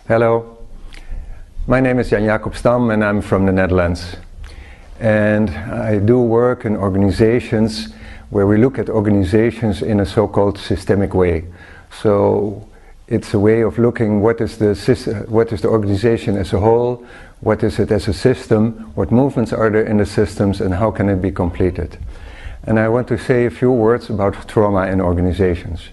Hello, my name is Jacob Stam and I'm from the Netherlands. And I do work in organizations where we look at organizations in a so-called systemic way. So it's a way of looking what is the organization as a whole, what is it as a system, what movements are there in the systems, and how can it be completed. And I want to say a few words about trauma in organizations.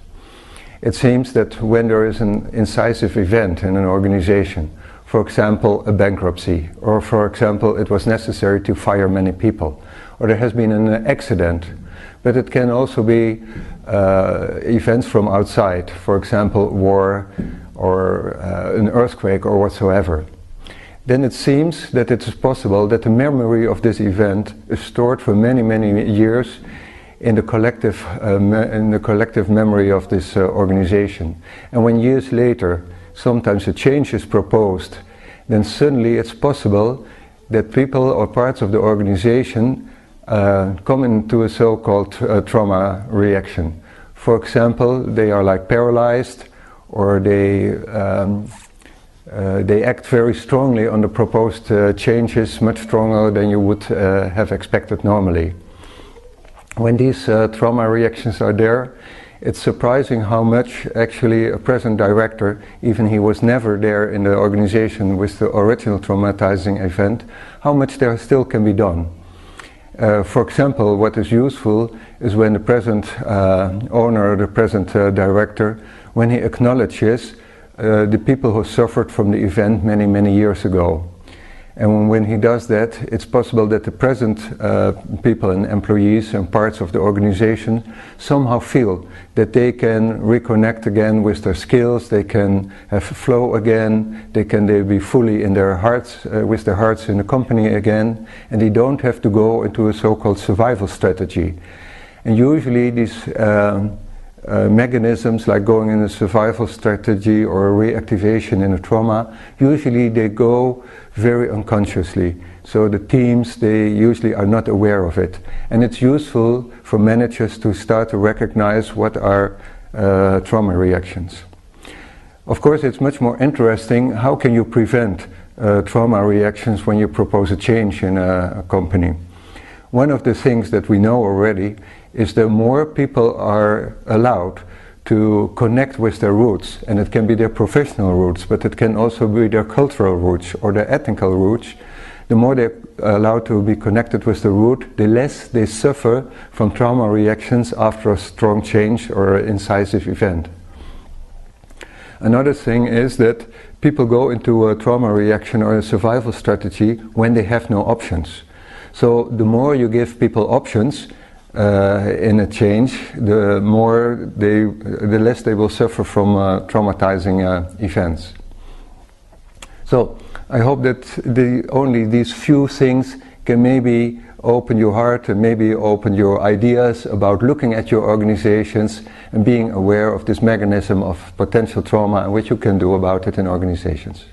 It seems that when there is an incisive event in an organization, for example a bankruptcy, or for example it was necessary to fire many people, or there has been an accident, but it can also be events from outside, for example war or an earthquake or whatsoever. Then it seems that it is possible that the memory of this event is stored for many, many years in the collective memory of this organization. And when years later sometimes a change is proposed, then suddenly it's possible that people or parts of the organization come into a so-called trauma reaction. For example, they are like paralyzed, or they act very strongly on the proposed changes, much stronger than you would have expected normally. When these trauma reactions are there, it's surprising how much actually a present director, even he was never there in the organization with the original traumatizing event, how much there still can be done. For example, what is useful is when the present owner, the present director, when he acknowledges the people who suffered from the event many, many years ago. And when he does that, it's possible that the present people and employees and parts of the organization somehow feel that they can reconnect again with their skills, they can have flow again, they be fully in their hearts, with their hearts in the company again, and they don't have to go into a so-called survival strategy. And usually these mechanisms, like going in a survival strategy or a reactivation in a trauma, usually they go very unconsciously. So the teams, they usually are not aware of it. And it's useful for managers to start to recognize what are trauma reactions. Of course, it's much more interesting, how can you prevent trauma reactions when you propose a change in a company? One of the things that we know already is that more people are allowed to connect with their roots, and it can be their professional roots, but it can also be their cultural roots or their ethnical roots. The more they're allowed to be connected with the root, the less they suffer from trauma reactions after a strong change or an incisive event. Another thing is that people go into a trauma reaction or a survival strategy when they have no options. So the more you give people options in a change, the less they will suffer from traumatizing events. So I hope that only these few things can maybe open your heart and maybe open your ideas about looking at your organizations and being aware of this mechanism of potential trauma and what you can do about it in organizations.